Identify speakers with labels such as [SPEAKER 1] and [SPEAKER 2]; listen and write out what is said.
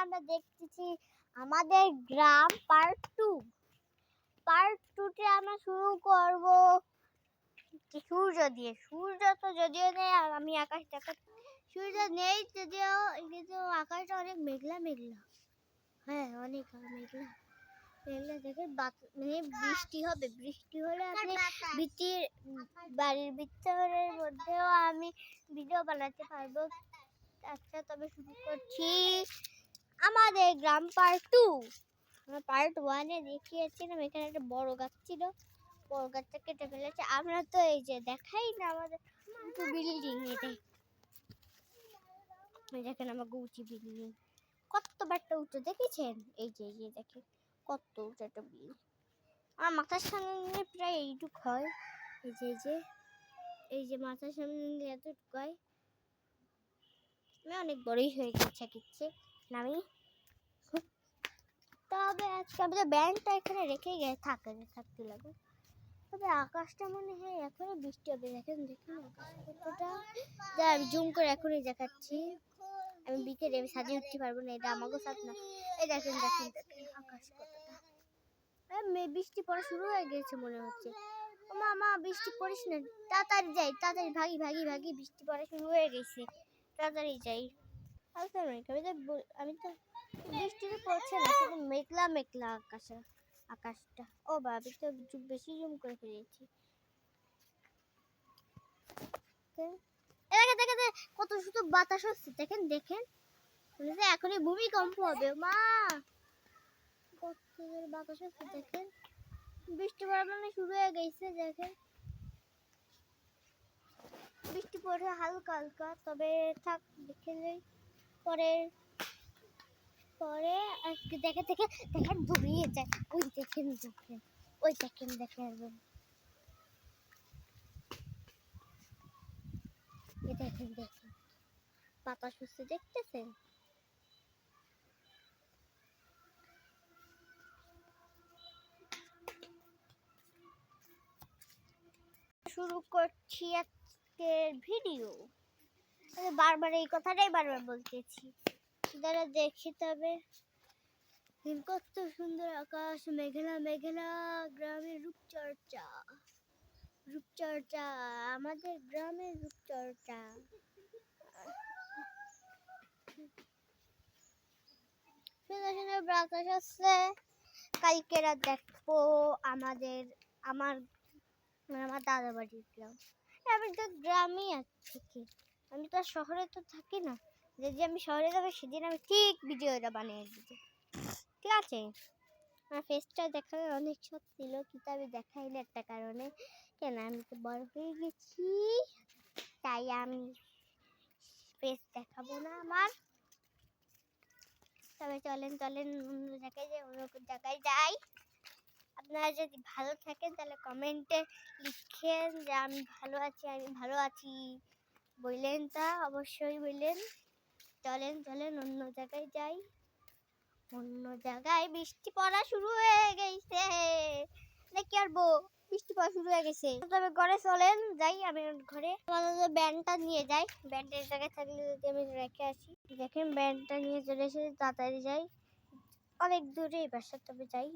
[SPEAKER 1] আমরা দেখতেছি আমাদের গ্রাম পার্ট 2 তে আমরা শুরু করব সূর্য দিয়ে। সূর্য তো যদিও নেই, আমি আকাশ দেখাচ্ছি। সূর্য নেই যদিও, কিন্তু আকাশটা অনেক মেঘলা মেঘলা। হ্যাঁ, অনেক মেঘলা মেঘলা। দেখেন মানে বৃষ্টি হবে। বৃষ্টি হলে আপনি বাড়ির ভিতরের মধ্যেও আমি ভিডিও বানাতে পারবো। আচ্ছা, তবে শুরু করছি আমাদের গ্রাম পার্ট 2। আমরা পার্ট 1-এ দেখিয়েছিলাম এখানে একটা বড় গাছ ছিল, বড় গাছটা কেটে ফেলেছে। আমরা তো এই যে দেখাই না আমাদের উঁচু বিল্ডিং, এটাই দেখেন আমাকে উঁচু বিল্ডিং কত বারটা উঁচু দেখেছেন? এই যে দেখেন কত উঁচু একটা বিল্ডিং। আমার মাথার সামনে প্রায় এইটুক হয়। এই যে মাথার সামনে এতটুকু হয়। আমি অনেক বড়ই হয়ে গেছে আমি। তবে আজকে আমাদের ব্যান্ডটা এখানে রেখে থাকতে লাগবে। তবে আকাশটা মনে হয় এখনই বৃষ্টি হবে। দেখেন আকাশ কতটা। আমি জুম করে এখনই দেখাচ্ছি। আমি বিকেলে সাজিয়ে উঠতে পারবো না, এটা আমাকে সাথ না। এই দেখেন আকাশ কতটা। বৃষ্টি পড়া শুরু হয়ে গেছে মনে হচ্ছে। মা বৃষ্টি পড়িস না, তাড়াতাড়ি যাই, তাড়াতাড়ি ভাগি। বৃষ্টি পড়া শুরু হয়ে গেছে, তাড়াতাড়ি যাই। আমি তো বৃষ্টি তো পড়ছে না, কিন্তু মেঘলা মেঘলা আকাশটা। ও বাবা, তো বেশি জুম করে ফেলেছি। দেখেন কত শুধু বাতাস হচ্ছে। দেখেন এখনই ভূমিকম্প হবে। মা, কত জোরে বাতাস হচ্ছে। দেখেন বৃষ্টি পড়া মানে শুরু হয়ে গেছে। দেখেন বৃষ্টি পড়ে হালকা হালকা। তবে থাক, দেখে যাই পরে আজকে দেখেন দৌড়িয়ে যায়। ওই দেখেন বাতাস হচ্ছে, দেখতেছেন? শুরু করছি আজকের ভিডিও। বারবার এই কথাটাই বারবার বলতেছি, যারা দেখি। তবে কত সুন্দর আকাশ, মেঘলা মেঘলা। গ্রামের রূপচর্চা আমাদের গ্রামের রূপচর্চা। সুন্দর সুন্দর বাতাস আসছে। কালকে রাত দেখবো আমার দাদা বাড়ির গ্রাম। আমি তো গ্রামেই আছি, আমি তো শহরে তো থাকি না। যদি আমি শহরে যাবো সেদিন আমি ঠিক ভিডিওটা বানিয়ে দিতে, ঠিক আছে? আমার ফেসটা দেখার অনেক শখ ছিল, কিন্তু আমি দেখাইনি একটা কারণে। কেন, আমি তো বড় হয়ে গেছি, তাই আমি ফেস দেখাবো না আমার। তবে চলেন অন্য জায়গায় যাই। আপনারা যদি ভালো থাকেন তাহলে কমেন্টে লিখেন যে আমি ভালো আছি বললেন, তা অবশ্যই বললেন। চলেন অন্য জায়গায় যাই। অন্য জায়গায় বৃষ্টি পড়া শুরু হয়ে গেছে। কি করবো, বৃষ্টি পড়া শুরু হয়ে গেছে। তবে ঘরে চলেন যাই, আমি ঘরে আমাদের ব্যান্ডটা নিয়ে যাই। ব্যান্ডের জায়গায় থাকলে যদি আমি রেখে আসি। দেখেন ব্যান্ডটা নিয়ে চলে এসে তাড়াতাড়ি যাই। অনেক দূরেই বাসা, তবে যাই।